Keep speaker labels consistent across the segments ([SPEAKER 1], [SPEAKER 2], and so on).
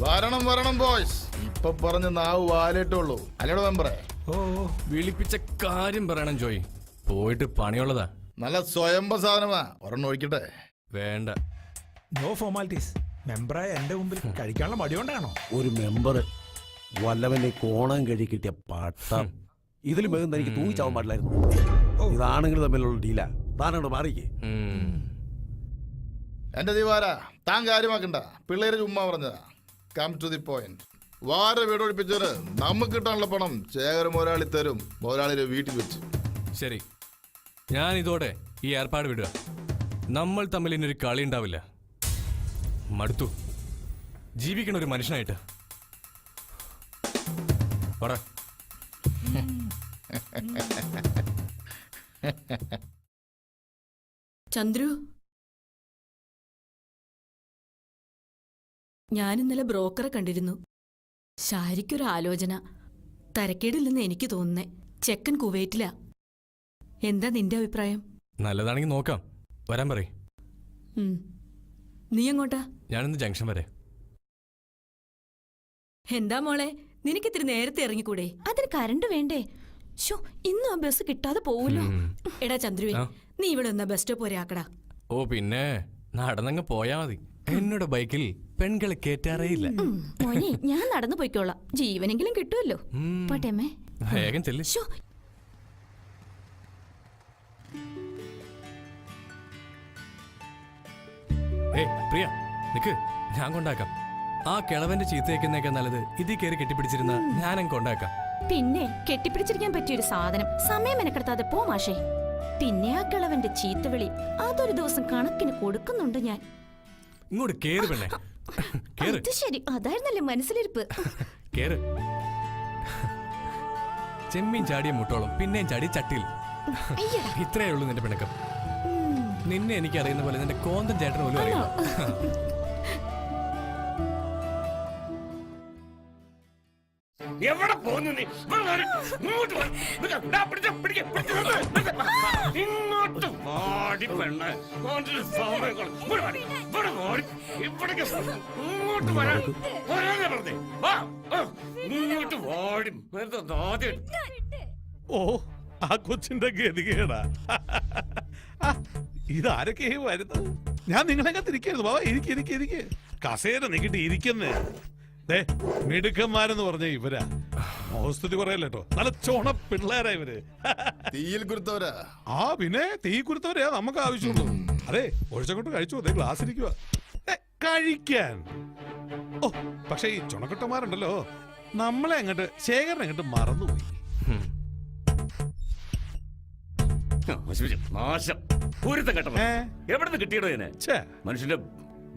[SPEAKER 1] വരണം വരണം ബോയ്സ്. ഇപ്പൊ പറഞ്ഞ നാവ് വാലേട്ടുള്ളൂ അല്ലേടോ മെമ്പറേ?
[SPEAKER 2] ഓ വിളിപ്പിച്ച കാര്യം പറയണം ജോയ്. പോയിട്ട് പണിയുള്ളതാ.
[SPEAKER 1] നല്ല സ്വയംഭ സാധനമാ. ഒരെണ്ണം ഒഴിക്കട്ടെ?
[SPEAKER 2] വേണ്ട.
[SPEAKER 3] No formalities. മെമ്പറായ എന്റെ മുമ്പിൽ കഴിക്കാനുള്ള മടി കൊണ്ടാണോ?
[SPEAKER 4] ഒരു മെമ്പർ വല്ലവനെ കോണം കഴി കിട്ടിയ പട്ടം. ഇതിലും വേഗം എനിക്ക് തൂങ്ങിച്ചാവാൻ പാടില്ലായിരുന്നു. ഇതാണെങ്കിൽ തമ്മിലുള്ള ഡീലാ. താനോട് മാറിക്കേ.
[SPEAKER 1] എന്റെ ദിവാര, താൻ കാര്യമാക്കണ്ട. പിള്ളേര് ചുമ്മാ പറഞ്ഞതാ. Come to the point. വാര വീടൊഴിപ്പിച്ചവര് നമുക്ക് കിട്ടാനുള്ള പണം ശേഖര മുതലാളി തരും. മുതലാളിയുടെ വീട്ടിൽ വെച്ച്.
[SPEAKER 2] ശരി, ഞാൻ ഇതോടെ ഈ ഏർപ്പാട് വിടുക. നമ്മൾ തമ്മിൽ ഇനിയൊരു കളി ഉണ്ടാവില്ല. മടുത്തു ജീവിക്കണ ഒരു മനുഷ്യനായിട്ട്. പറ.
[SPEAKER 5] ചന്ദ്രു, ഞാൻ ഇന്നലെ ബ്രോക്കറെ കണ്ടിരുന്നു. ഷാരിക്കൊരു ആലോചന. തരക്കേടില്ലെന്ന് എനിക്ക് തോന്നുന്നേ. ചെക്കൻ കുവൈറ്റിലാ. എന്താ നിന്റെ അഭിപ്രായം?
[SPEAKER 2] നല്ലതാണെങ്കിൽ നോക്കാം. വരാൻ പറയ്.
[SPEAKER 5] നീ എങ്ങോട്ടാ?
[SPEAKER 2] ഞാനിന്ന് ജംഗ്ഷൻ വരെ.
[SPEAKER 5] എന്താ മോളെ, നിനക്കിത്തിരി നേരത്തെ ഇറങ്ങിക്കൂടെ? അതിന് കരണ്ട് വേണ്ടേ? ഷോ, ഇന്നും ആ ബസ് കിട്ടാതെ പോവല്ലോ. എടാ ചന്ദ്രുവേ, നീ ഇവിടെ ഒന്ന് ബസ് സ്റ്റോപ്പ് വരെ ആക്കടാ.
[SPEAKER 2] ഓ പിന്നെ നടന്നങ്ങ് പോയാ മതി. എന്നോട് ബൈക്കിൽ പെൺകളെ കേറ്റാറേയില്ല.
[SPEAKER 5] മോനെ, ഞാൻ നടന്നു പോയിക്കോളാം. ജീവനെങ്കിലും കിട്ടുമല്ലോ. പോട്ടേമ്മേ,
[SPEAKER 2] വേഗം ചെല്ലു. ഏയ് പ്രിയ, നിക്ക്, ഞാൻ കൊണ്ടാക്കാം. ആ കിളവന്റെ ചീത്തയേക്കുന്നേക്കാൾ നല്ലത് ഇതിൽ കയറി കെട്ടിപ്പിടിച്ചിരുന്ന ഞാനങ്ങ് കൊണ്ടാക്കാം.
[SPEAKER 5] പിന്നെ കെട്ടിപ്പിടിച്ചിരിക്കാൻ പറ്റിയൊരു സാധനം. സമയം മെനക്കെടുത്താതെ പോ മാഷേ. പിന്നെ ആ കിളവന്റെ ചീത്തവിളി അതൊരു ദിവസം കണക്കിന് കൊടുക്കുന്നുണ്ട് ഞാൻ.
[SPEAKER 2] ഇങ്ങോട്ട് കേറ് പെണ്ണെ, കേറ്.
[SPEAKER 5] ശരി, അതായിരുന്നല്ലേ മനസ്സിലിരിപ്പ്.
[SPEAKER 2] കേറ്. ചെമ്മീൻ ചാടിയ മുട്ടോളം പിന്നെയും ചാടി ചട്ടിയിൽ. ഇത്രയേ ഉള്ളൂ നിന്റെ പിണക്കം. നിന്നെ എനിക്ക് അറിയുന്ന പോലെ നിന്റെ കോന്തൻ ചേട്ടൻ പോലും അറിയാം.
[SPEAKER 6] എവിടെ പോകുന്നു നീ? ഇങ്ങോട്ട് വാടി പെണ്ണ്. ഇങ്ങോട്ട് വരാൻ പറഞ്ഞേ. ഇങ്ങോട്ട് വാടി.
[SPEAKER 7] ഓ, ആ കൊച്ചിന്റെ ഗതികേടാ. ഇതാരൊക്കെ വരുന്നത്? ഞാൻ നിങ്ങളെയൊക്കെ തിരിക്കരുത്. ബാബാ, ഇരിക്കെ കസേര നീക്കിട്ട് ഇരിക്കുന്നേ. മിടുക്കന്മാരെന്ന് പറഞ്ഞ ഇവരാ. മോസ്തുതി പറയല്ലോ, നല്ല ചോണ പിള്ളേരാ ഇവര്.
[SPEAKER 1] തീയിൽ കുരുത്തവരാ.
[SPEAKER 7] ആ പിന്നെ തീ കുരുത്തവരെയാ നമുക്ക് ആവശ്യമുള്ളൂ. അതെ, ഒഴിച്ചങ്ങോട്ട് കഴിച്ചു. അതെ, ഗ്ലാസ് ഇരിക്കുക കഴിക്കാൻ. ഓ, പക്ഷെ ഈ ചുണക്കുട്ടന്മാരുണ്ടല്ലോ, നമ്മളെ അങ്ങോട്ട് ശേഖരനെ അങ്ങോട്ട് മറന്നുപോയി.
[SPEAKER 6] നാശം. എവിടുന്ന് കിട്ടിയടോ ഇതിനെ? മനുഷ്യന്റെ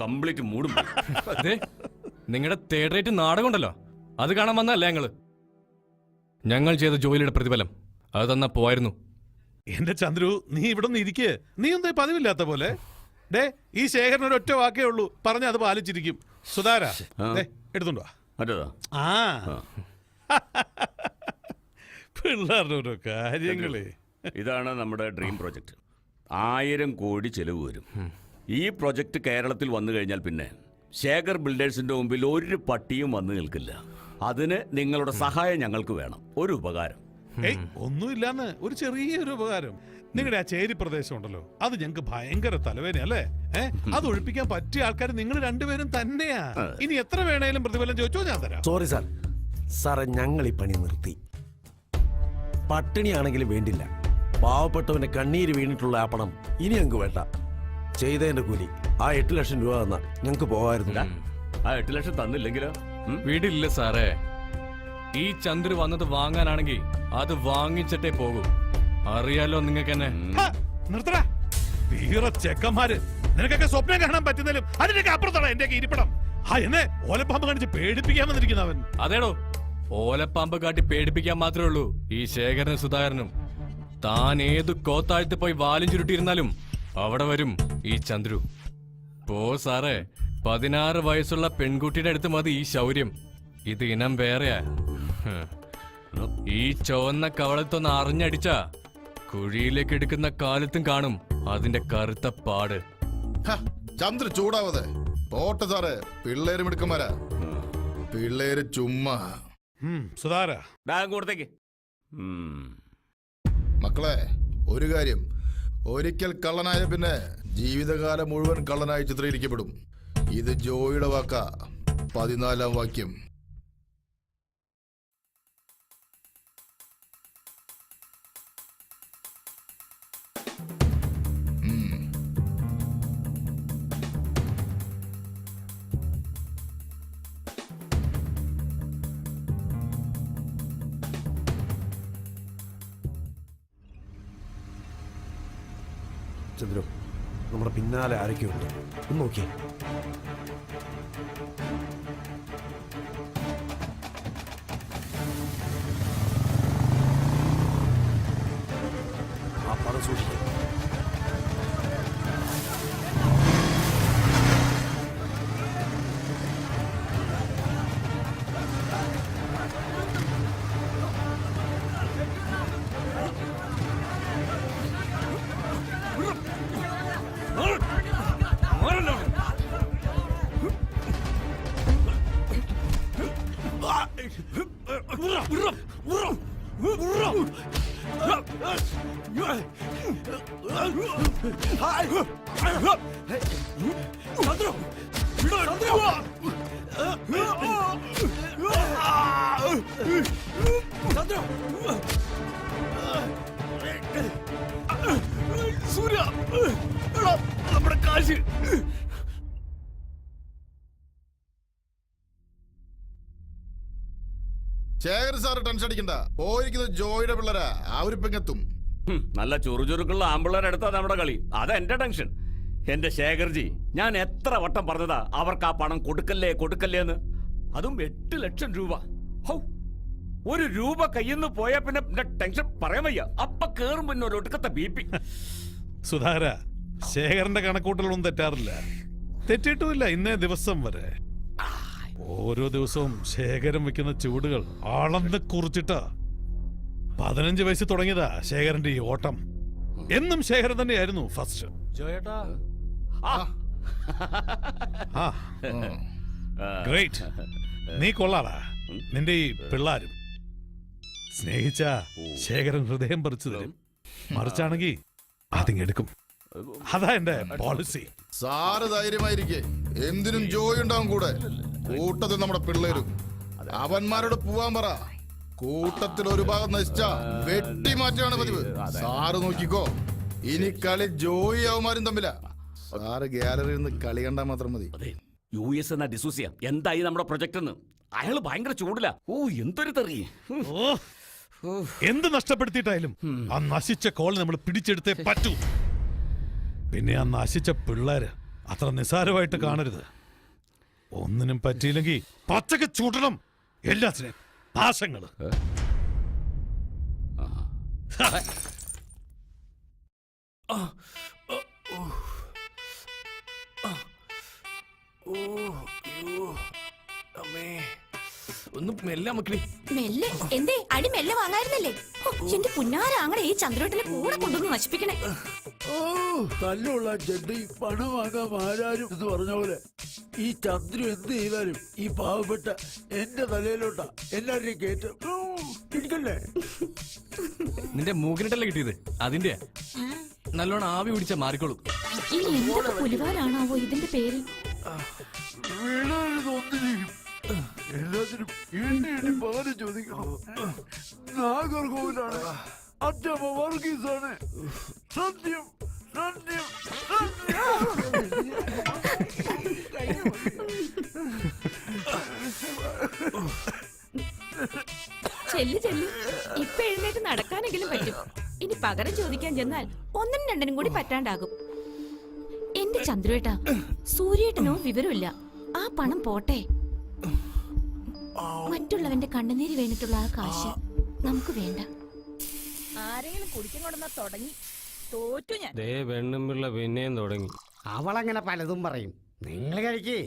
[SPEAKER 6] കംപ്ലീറ്റ് മൂടും.
[SPEAKER 2] നിങ്ങളുടെ തേർഡ് റേറ്റ് നാടകം ഉണ്ടല്ലോ, അത് കാണാൻ വന്നല്ലേ ഞങ്ങൾ ചെയ്ത ജോലിയുടെ പ്രതിഫലം അത് തന്നാ പോയിരുന്നു.
[SPEAKER 7] എന്റെ ചന്ദ്രു, നീ ഇവിടെ നിന്ന് ഇരിക്കേ. നീ ഒന്നും പതിവില്ലാത്ത പോലെ. ഈ ശേഖരൻ ഒരു ഒറ്റ വാക്കേ ഉള്ളൂ, പറഞ്ഞ അത് പാലിച്ചിരിക്കും. സുധാര, എടുത്തോണ്ടോ. ആ പിള്ളേരുടെ ഓരോ കാര്യങ്ങളെ.
[SPEAKER 6] ഇതാണ് നമ്മുടെ ഡ്രീം പ്രൊജക്ട്. 1000 കോടി ചെലവ് വരും. ഈ പ്രൊജക്ട് കേരളത്തിൽ വന്നു കഴിഞ്ഞാൽ പിന്നെ ശേഖർ ബിൽഡേഴ്സിന്റെ മുമ്പിൽ ഒരു പട്ടിയും വന്നു നിൽക്കില്ല. അതിന് നിങ്ങളുടെ സഹായം ഞങ്ങൾക്ക് വേണം. ഒരു ഉപകാരം.
[SPEAKER 7] ഒന്നുമില്ലാന്ന്, ഒരു ചെറിയൊരു ഉപകാരം. നിങ്ങളുടെ ആ ചേരി പ്രദേശം ഉണ്ടല്ലോ, അത് ഞങ്ങൾക്ക് ഭയങ്കര തലവേദന അല്ലേ? അത് ഒഴിപ്പിക്കാൻ പറ്റിയ ആൾക്കാർ നിങ്ങൾ രണ്ടുപേരും തന്നെയാ. ഇനി എത്ര വേണേലും പ്രതിഫലം ചോദിച്ചോ, ഞാൻ തരാം.
[SPEAKER 4] Sorry sir. സാറേ, ഞങ്ങൾ ഈ പണി നിർത്തി. പട്ടിണിയാണെങ്കിലും വേണ്ടില്ല. പാവപ്പെട്ടവന്റെ കണ്ണീര് വീണിട്ടുള്ള ആ പണം ഇനി ഞങ്ങൾക്ക് വേണ്ട. ചെയ്തതിന്റെ കൂലി ആ 8 ലക്ഷം രൂപ തന്നാ ഞങ്ങൾക്ക് പോകാമായിരുന്നില്ല.
[SPEAKER 6] ആ 8 ലക്ഷം തന്നില്ലെങ്കിലോ?
[SPEAKER 2] വീടില്ല സാറേ. ഈ ചന്ദ്രു വന്നത് വാങ്ങാനാണെങ്കിൽ അത് വാങ്ങിച്ചിട്ടേ പോകൂ. അറിയാലോ നിങ്ങൾക്ക് എന്നെ.
[SPEAKER 7] നിർത്തടാ, ചെക്കന്മാര്. നിനക്കൊക്കെ സ്വപ്നം കാണാൻ പറ്റുന്നതിലും അതിനൊക്കെ അപ്പുറത്താണ് എന്റെ ഇരിപ്പിടം. എന്നെ ഓലപ്പാമ്പ് കാണിച്ച് പേടിപ്പിക്കാൻ വന്നിരിക്കുന്നവൻ.
[SPEAKER 2] അതേടോ, ഓലപ്പാമ്പ് കാട്ടി പേടിപ്പിക്കാൻ മാത്രമേ ഉള്ളൂ ഈ ശേഖരനും സുധാകരനും. താൻ ഏതു കോത്താഴ്ത്ത് പോയി വാലും ചുരുട്ടിയിരുന്നാലും അവിടെ വരും ഈ ചന്ദ്രു. പോ സാറേ, 16 വയസ്സുള്ള പെൺകുട്ടിയുടെ അടുത്ത് മതി ഈ ശൗര്യം. ഇത് ഇനം വേറെയാ. ഈ ചുവന്ന കവളത്തൊന്ന് അറിഞ്ഞടിച്ച കുഴിയിലേക്ക് എടുക്കുന്ന കാലത്തും കാണും അതിന്റെ കറുത്ത പാട്.
[SPEAKER 1] ചന്ദ്ര ചൂടാവതെ. പോട്ടെ സാറേ, പിള്ളേരും മിടുക്കന്മാരാ. പിള്ളേര് ചുമ്മാ.
[SPEAKER 7] സുധാര
[SPEAKER 6] ബാഗ് കൊടുത്തേക്ക്.
[SPEAKER 1] മക്കളെ, ഒരു കാര്യം, ഒരിക്കൽ കള്ളനായ പിന്നെ ജീവിതകാലം മുഴുവൻ കള്ളനായി ചിത്രീകരിക്കപ്പെടും. ഇത് ജോയിയുടെ വാക്ക. 14-ാം വാക്യം.
[SPEAKER 4] ചന്ദ്രു, നമ്മുടെ പിന്നാലെ ആരൊക്കെയുണ്ട് ഒന്ന് നോക്കിയേ. ആ പണം സൂക്ഷിക്കും.
[SPEAKER 2] സൂര്യ, നമ്മുടെ കാശ്.
[SPEAKER 1] ശേഖർ സാറ് ടെൻഷൻ അടിക്കണ്ട. പോയിരിക്കുന്നത് ജോയിയുടെ പിള്ളേരാ. അവരിപ്പെങ്ങെത്തും.
[SPEAKER 6] നല്ല ചുറുചുറുക്കുള്ള ആമ്പിള്ളേരെടുത്താ നമ്മുടെ കളി. അതെന്റെ ടെൻഷൻ. എന്റെ ശേഖർജി, ഞാൻ എത്ര വട്ടം പറഞ്ഞതാ അവർക്ക് ആ പണം കൊടുക്കല്ലേ കൊടുക്കല്ലേ എന്ന്. അതും 8 ലക്ഷം രൂപ. ഹൗ, 1 രൂപ കയ്യിന്ന് പോയാ പിന്നെ ടെൻഷൻ പറയാൻ വയ്യ. അപ്പ കേറും പിന്നെ ഒരു ഒടുക്കത്തെ BP.
[SPEAKER 7] സുധാര, ശേഖരന്റെ കണക്കൂട്ടലൊന്നും തെറ്റാറില്ല. തെറ്റിയിട്ടുമില്ല ഇന്നേ ദിവസം വരെ. ഓരോ ദിവസവും ശേഖരൻ വെക്കുന്ന ചൂടുകൾ അളന്ന് കുറിച്ചിട്ടാ. 15 വയസ്സ് തുടങ്ങിയതാ ശേഖരന്റെ ഈ ഓട്ടം. എന്നും ശേഖരൻ തന്നെയായിരുന്നു ഫസ്റ്റ്. ഗ്രേറ്റ്, നീ കൊള്ളാടാ. നിന്റെ ഈ പിള്ളാരും സ്നേഹിച്ച ശേഖരൻ ഹൃദയം പറിച്ചു തരും. മറിച്ചാണെങ്കി അതിങ്ങെടുക്കും. അതാ എന്റെ പോളിസി.
[SPEAKER 1] സാറ് ധൈര്യമായിരിക്കേ. എന്തിനും ജോയി ഉണ്ടാവും കൂടെ. കൂട്ടത്തിൽ നമ്മുടെ പിള്ളേരും. അവന്മാരോട് പോവാൻ പറ. കൂട്ടത്തിൽ ഒരു ഭാഗം നശിച്ച വെട്ടി മാറ്റാണ് പതിവ്. സാറ് നോക്കിക്കോ. ഇനി കളി ജോയി അവന്മാരും തമ്മില. സാറ് ഗ്യാലറിയിൽ നിന്ന് കളി കണ്ടാൽ മാത്രം മതി.
[SPEAKER 6] US എന്ന ഡിസൂസിയ എന്തായി നമ്മുടെ പ്രൊജക്ട് എന്ന്. അയാള് ഭയങ്കര ചൂടില്ല. ഓ, എന്തൊരു തെറി.
[SPEAKER 7] എന്ത് നഷ്ടപ്പെടുത്തിയിട്ടായാലും ആ നശിച്ച കോൾ നമ്മൾ പിടിച്ചെടുത്തേ പറ്റൂ. പിന്നെ ആ നശിച്ച പിള്ളേര് അത്ര നിസ്സാരമായിട്ട് കാണരുത്. ഒന്നിനും പറ്റിയില്ലെങ്കിൽ പച്ചക്ക് ചൂടണം. എല്ലാത്തിനും നാശങ്ങള്.
[SPEAKER 2] ഒന്ന് മെല്ലെ മക്കളി.
[SPEAKER 5] മെല്ലെ എന്തേ? അടി മെല്ലെ വാങ്ങായിരുന്നല്ലേ? എന്റെ പുന്നാരാങ്ങളെ ഈ ചന്ദ്രോട്ടിനെ കൂടെ കൊണ്ടുവന്ന് നശിപ്പിക്കണേ.
[SPEAKER 8] തല്ലുള്ള ചെട്ടി പണം വാങ്ങാൻ ആരാരും എന്ന് പറഞ്ഞ പോലെ ഈ ചന്ദ്രു എന്ത് ചെയ്താലും ഈ പാവപ്പെട്ട എന്റെ തലയിലോട്ടാ എല്ലാവരുടെയും കേട്ട് ഇരിക്കല്ലേ.
[SPEAKER 2] നിന്റെ മൂക്കിനിട്ടല്ലേ കിട്ടിയത്? അതിന്റെ നല്ലോണം ആവി പിടിച്ച മാറിക്കോളൂ.
[SPEAKER 5] ഈ എന്തൊക്കെ പുലിവാലാണാവോ ഇതിന്റെ പേര്?
[SPEAKER 8] വീണൊന്നിനെയും എല്ലാത്തിനും എണ്ണി എണ്ണി പകരം ചോദിക്കണം. നാഗർകോവിലാണ്. അച്ഛമ്മ വർഗീസാണ്. സത്യം സത്യം
[SPEAKER 5] ചെല്ലു ചെല്ലു. ഇപ്പൊ എഴുന്നേറ്റ് നടക്കാനെങ്കിലും പറ്റും. ഇനി പകരം ചോദിക്കാൻ ചെന്നാൽ 1 ഉം 2 ഉം കൂടി പറ്റാണ്ടാകും. എന്റെ ചന്ദ്രുവേട്ടാ, സൂര്യേട്ടനോ വിവരമില്ല. ആ പണം പോട്ടെ. മറ്റുള്ളവന്റെ കണ്ണുനീര് വേണ്ടിട്ടുള്ള ആ കാശ് നമുക്ക് വേണ്ട.
[SPEAKER 9] ആരെങ്കിലും കുടിക്കാൻ കൊണ്ടുവന്നാ തുടങ്ങി. തോറ്റു ഞാൻ.
[SPEAKER 2] വെണ്ണുമ്പിള്ള പിന്നെയും തുടങ്ങി.
[SPEAKER 10] അവളങ്ങനെ പലതും പറയും. നിങ്ങൾ കഴിക്കേ.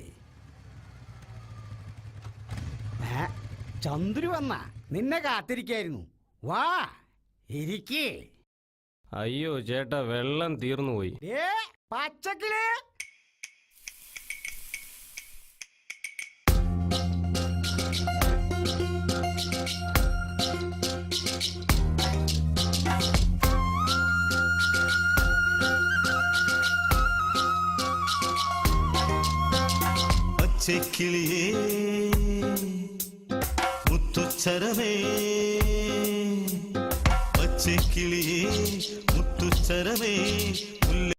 [SPEAKER 10] ചന്ദ്രു വന്ന നിന്നെ കാത്തിരിക്കായിരുന്നു. വാ ഇരിക്കേ.
[SPEAKER 2] അയ്യോ ചേട്ടാ, വെള്ളം തീർന്നു പോയി.
[SPEAKER 10] പച്ചക്കില്
[SPEAKER 11] പച്ചക്കിളിയേ മുത്തുച്ചരമേ പച്ചക്കിളിയേ മുത്തുച്ചരമേ